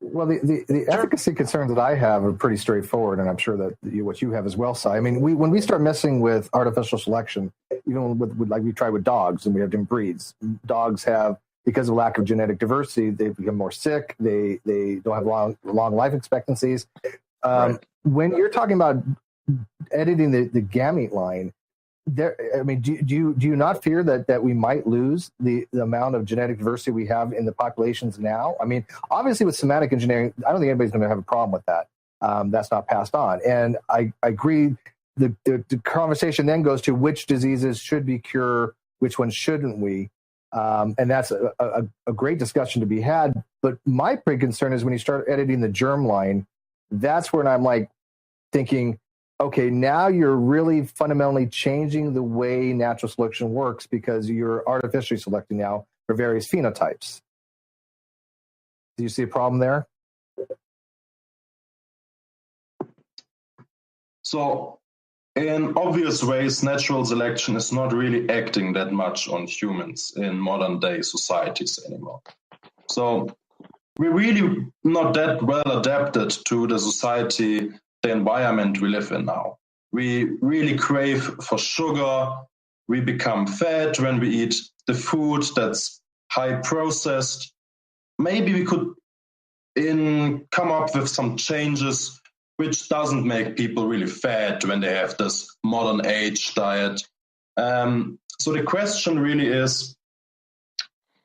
Well, the efficacy concerns that I have are pretty straightforward, and I'm sure that what you have as well, Si. I mean, when we start messing with artificial selection, even with like we try with dogs, and we have different breeds. Dogs have, because of lack of genetic diversity, they become more sick. They don't have long life expectancies. Right. When you're talking about editing the gamete line, I mean, do you not fear that we might lose the amount of genetic diversity we have in the populations now? I mean, obviously with somatic engineering, I don't think anybody's going to have a problem with that. That's not passed on. And I agree. The conversation then goes to which diseases should be cured, which ones shouldn't we? And that's a great discussion to be had. But my big concern is when you start editing the germline, that's when I'm like thinking, okay, now you're really fundamentally changing the way natural selection works because you're artificially selecting now for various phenotypes. Do you see a problem there? So, in obvious ways, natural selection is not really acting that much on humans in modern day societies anymore. So, we're really not that well adapted to the society, the environment we live in now. We really crave for sugar. We become fat when we eat the food that's high processed. Maybe we could come up with some changes which doesn't make people really fat when they have this modern age diet. So the question really is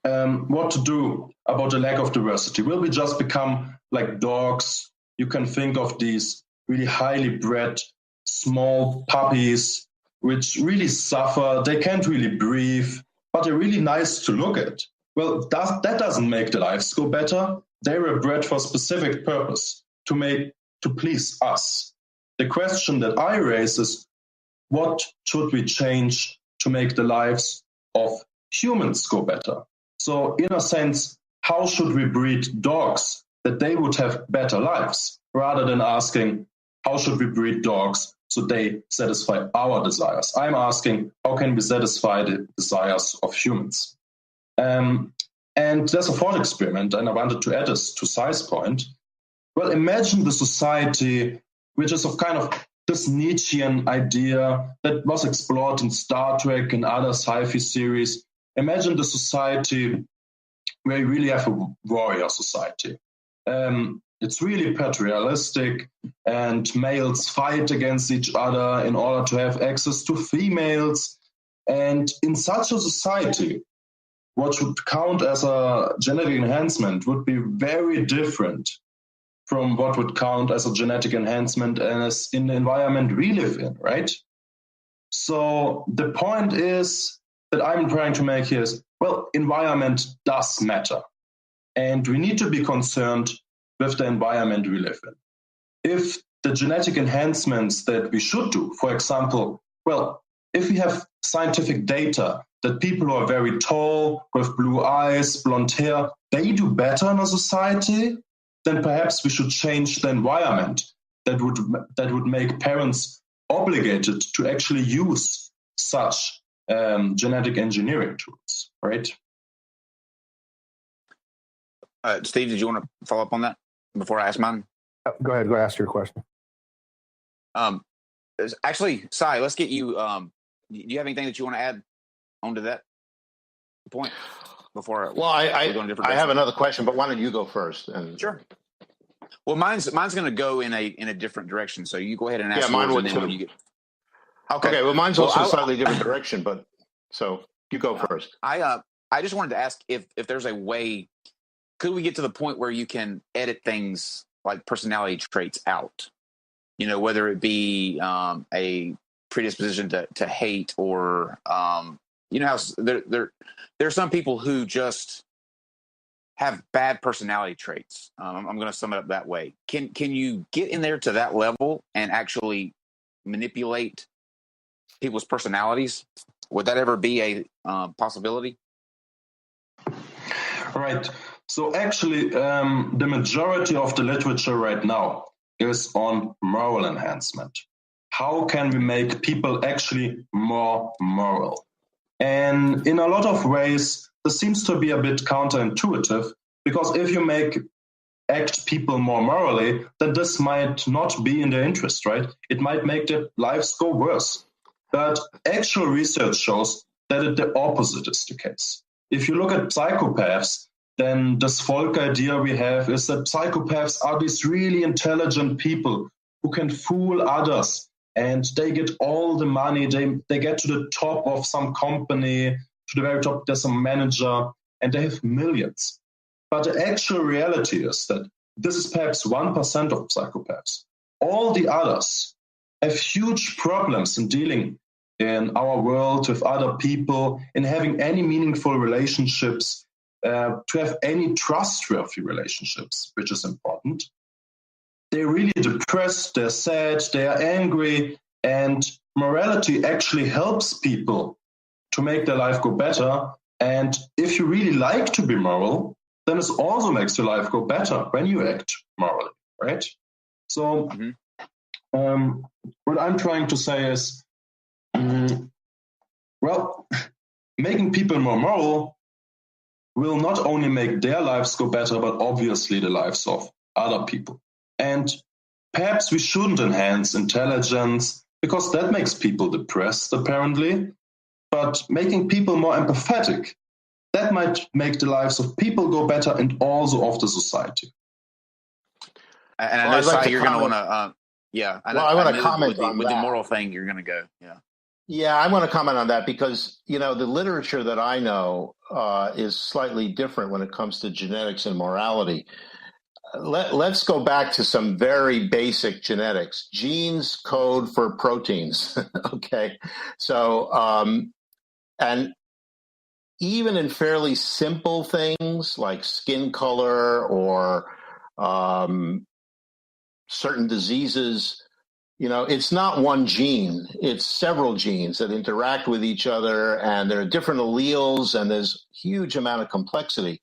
what to do about the lack of diversity. Will we just become like dogs? You can think of these really highly bred small puppies which really suffer. They can't really breathe, but they're really nice to look at. Well, that doesn't make their lives go better. They were bred for a specific purpose, to please us. The question that I raise is, what should we change to make the lives of humans go better? So in a sense, how should we breed dogs that they would have better lives, rather than asking, how should we breed dogs so they satisfy our desires? I'm asking, how can we satisfy the desires of humans? And there's a thought experiment, and I wanted to add this to Si's point. Well, imagine the society which is of kind of this Nietzschean idea that was explored in Star Trek and other sci-fi series. Imagine the society where you really have a warrior society. It's really patriarchalistic, and males fight against each other in order to have access to females. And in such a society, what should count as a genetic enhancement would be very different from what would count as a genetic enhancement as in the environment we live in, right? So the point is that I'm trying to make here is, well, environment does matter. And we need to be concerned with the environment we live in. If the genetic enhancements that we should do, for example, well, if we have scientific data that people who are very tall, with blue eyes, blonde hair, they do better in a society, then perhaps we should change the environment that would make parents obligated to actually use such genetic engineering tools, right? Steve, did you want to follow up on that before I ask mine? Go ahead. Go ask your question. Actually, Si, let's get you. Do you have anything that you want to add onto that point before? Well, I have another question, but why don't you go first? Sure. Well, mine's going to go in a different direction. So you go ahead and ask. Yeah, mine would too. Okay. Well, mine's also a slightly different direction, but so you go first. I just wanted to ask if there's a way. Could we get to the point where you can edit things like personality traits out? You know, whether it be a predisposition to hate, or you know how there are some people who just have bad personality traits. I'm going to sum it up that way. Can you get in there to that level and actually manipulate people's personalities? Would that ever be a possibility? Right. So actually, the majority of the literature right now is on moral enhancement. How can we make people actually more moral? And in a lot of ways, this seems to be a bit counterintuitive, because if you make act people more morally, then this might not be in their interest, right? It might make their lives go worse. But actual research shows that the opposite is the case. If you look at psychopaths, then this folk idea we have is that psychopaths are these really intelligent people who can fool others, and they get all the money. They get to the top of some company, to the very top, there's a manager, and they have millions. But the actual reality is that this is perhaps 1% of psychopaths. All the others have huge problems in dealing in our world with other people, in having any meaningful relationships, to have any trustworthy relationships, which is important. They're really depressed, they're sad, they are angry, and morality actually helps people to make their life go better. And if you really like to be moral, then it also makes your life go better when you act morally, right? So what I'm trying to say is, well, making people more moral will not only make their lives go better, but obviously the lives of other people. And perhaps we shouldn't enhance intelligence, because that makes people depressed, apparently. But making people more empathetic, that might make the lives of people go better, and also of the society. And I know, Si, you're going to want to, I want to comment on with that. The moral thing, you're going to go, Yeah, I want to comment on that because, the literature that I know is slightly different when it comes to genetics and morality. Let's go back to some very basic genetics. Genes code for proteins, okay? So, and even in fairly simple things like skin color or certain diseases, it's not one gene, it's several genes that interact with each other, and there are different alleles, and there's a huge amount of complexity.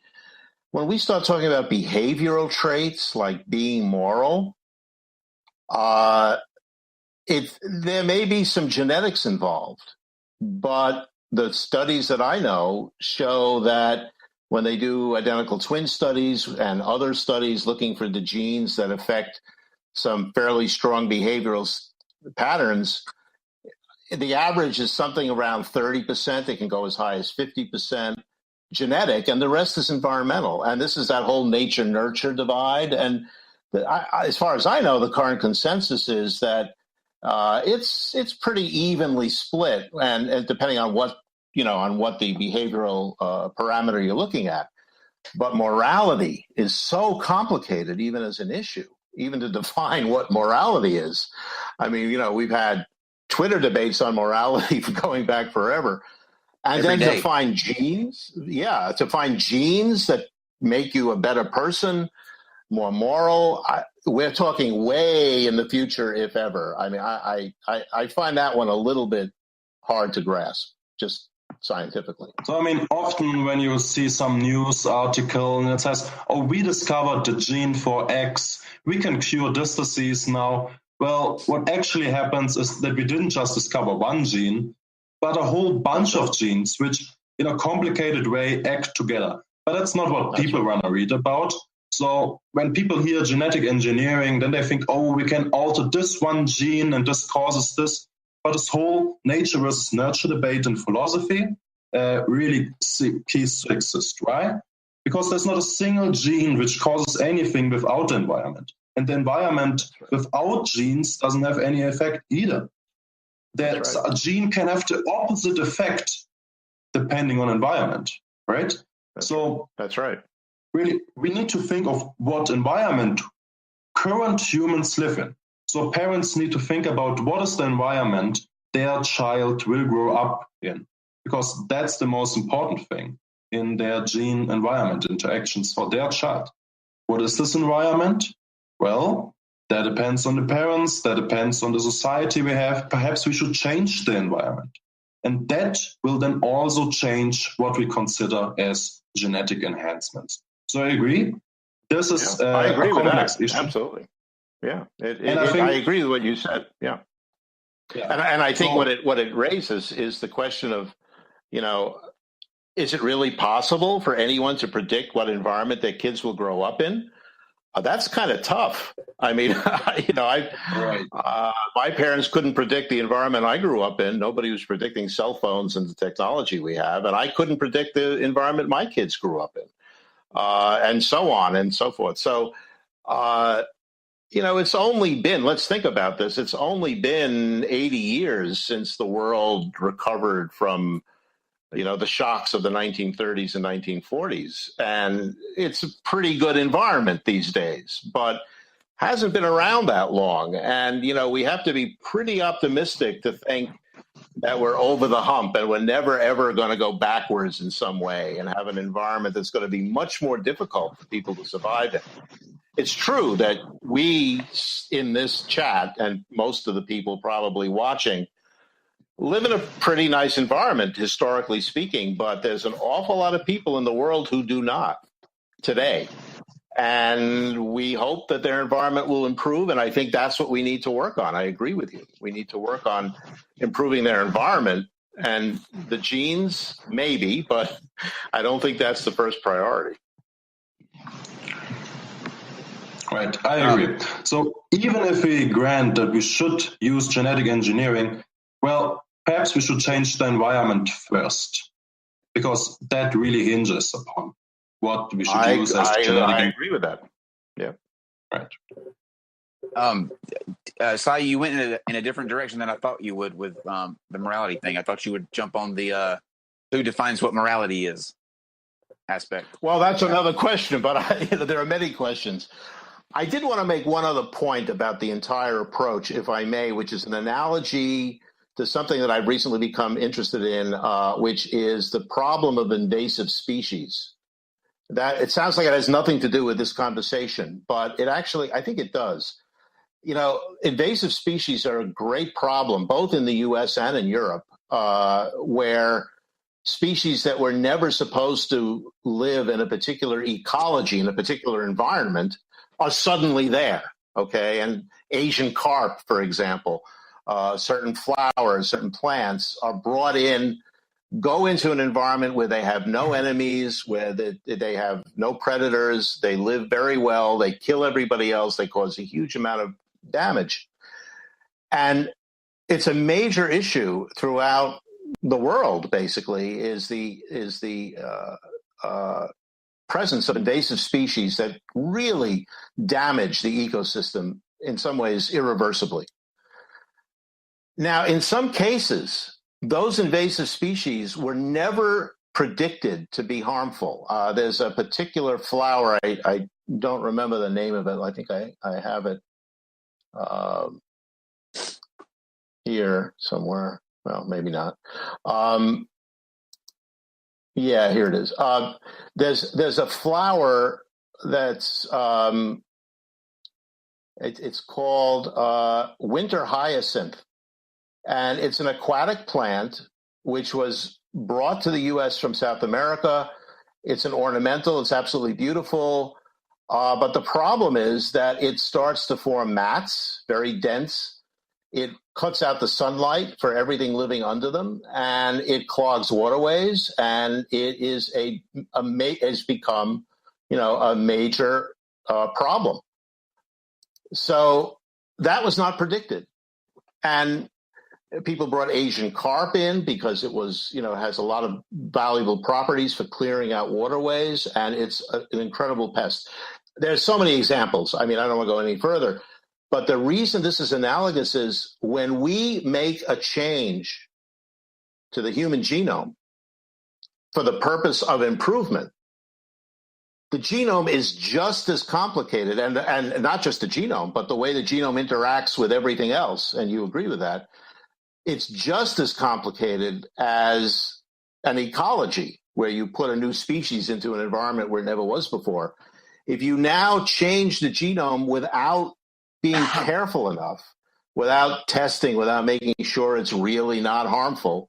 When we start talking about behavioral traits like being moral, there may be some genetics involved, but the studies that I know show that when they do identical twin studies and other studies looking for the genes that affect some fairly strong behavioral patterns, the average is something around 30%. It can go as high as 50% genetic, and the rest is environmental. And this is that whole nature-nurture divide. And as far as I know, the current consensus is that it's pretty evenly split, and depending on what the behavioral parameter you're looking at. But morality is so complicated, even as an issue, even to define what morality is. I mean, we've had Twitter debates on morality going back forever. And then to find genes that make you a better person, more moral, we're talking way in the future, if ever. I mean, I find that one a little bit hard to grasp, just scientifically. So, I mean, often when you see some news article and it says, oh, we discovered the gene for X, we can cure this disease now. Well, what actually happens is that we didn't just discover one gene, but a whole bunch of genes which, in a complicated way, act together. But that's not what people want to read about. So when people hear genetic engineering, then they think, oh, we can alter this one gene and this causes this. But this whole nature versus nurture debate in philosophy really ceases to exist. Why? Because there's not a single gene which causes anything without the environment. And the environment without genes doesn't have any effect either. That a gene can have the opposite effect depending on environment, right? That's right. Really, we need to think of what environment current humans live in. So parents need to think about what is the environment their child will grow up in, because that's the most important thing in their gene environment interactions for their child. What is this environment? Well, that depends on the parents, that depends on the society we have. Perhaps we should change the environment. And that will then also change what we consider as genetic enhancements. So I agree. This is I agree a with complex that. issue. Absolutely. Yeah. I agree with what you said. Yeah. And I think what it raises is the question of, is it really possible for anyone to predict what environment their kids will grow up in? That's kind of tough. I mean, my parents couldn't predict the environment I grew up in. Nobody was predicting cell phones and the technology we have, and I couldn't predict the environment my kids grew up in, and so on and so forth. So, it's only been, let's think about this, it's only been 80 years since the world recovered from the shocks of the 1930s and 1940s. And it's a pretty good environment these days, but hasn't been around that long. And, we have to be pretty optimistic to think that we're over the hump and we're never, ever going to go backwards in some way and have an environment that's going to be much more difficult for people to survive in. It's true that we in this chat, and most of the people probably watching, live in a pretty nice environment, historically speaking, but there's an awful lot of people in the world who do not today. And we hope that their environment will improve, and I think that's what we need to work on. I agree with you. We need to work on improving their environment, and the genes, maybe, but I don't think that's the first priority. Right, I agree. So even if we grant that we should use genetic engineering, well, perhaps we should change the environment first, because that really hinges upon what we should use as genetic. I agree with that. Yeah. Right. Sai, you went in a different direction than I thought you would with the morality thing. I thought you would jump on the who defines what morality is aspect. Well, that's another question, but there are many questions. I did want to make one other point about the entire approach, if I may, which is an analogy to something that I've recently become interested in, which is the problem of invasive species. That it sounds like it has nothing to do with this conversation, but it actually, I think it does. Invasive species are a great problem, both in the U.S. and in Europe, where species that were never supposed to live in a particular ecology, in a particular environment, are suddenly there, okay? And Asian carp, for example, certain flowers, certain plants are brought in, go into an environment where they have no enemies, where they have no predators, they live very well, they kill everybody else, they cause a huge amount of damage. And it's a major issue throughout the world, basically, is the presence of invasive species that really damage the ecosystem in some ways irreversibly. Now, in some cases, those invasive species were never predicted to be harmful. There's a particular flower, I don't remember the name of it. I think I have it here somewhere. Well, maybe not. Yeah, here it is. There's a flower that's it's called winter hyacinth. And it's an aquatic plant which was brought to the U.S. from South America. It's an ornamental. It's absolutely beautiful. But the problem is that it starts to form mats, very dense. It cuts out the sunlight for everything living under them, and it clogs waterways, and it is has become, a major problem. So that was not predicted. And people brought Asian carp in because it was, has a lot of valuable properties for clearing out waterways, and it's an incredible pest. There's so many examples. I mean, I don't want to go any further, but the reason this is analogous is when we make a change to the human genome for the purpose of improvement, the genome is just as complicated, and not just the genome, but the way the genome interacts with everything else, and you agree with that. It's just as complicated as an ecology where you put a new species into an environment where it never was before. If you now change the genome without being careful enough, without testing, without making sure it's really not harmful,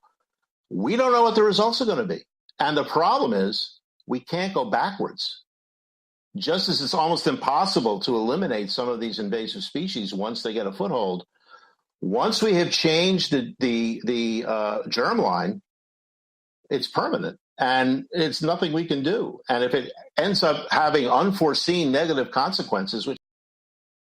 we don't know what the results are going to be. And the problem is we can't go backwards. Just as it's almost impossible to eliminate some of these invasive species once they get a foothold, once we have changed the germline, it's permanent. and it's nothing we can do. And if it ends up having unforeseen negative consequences, which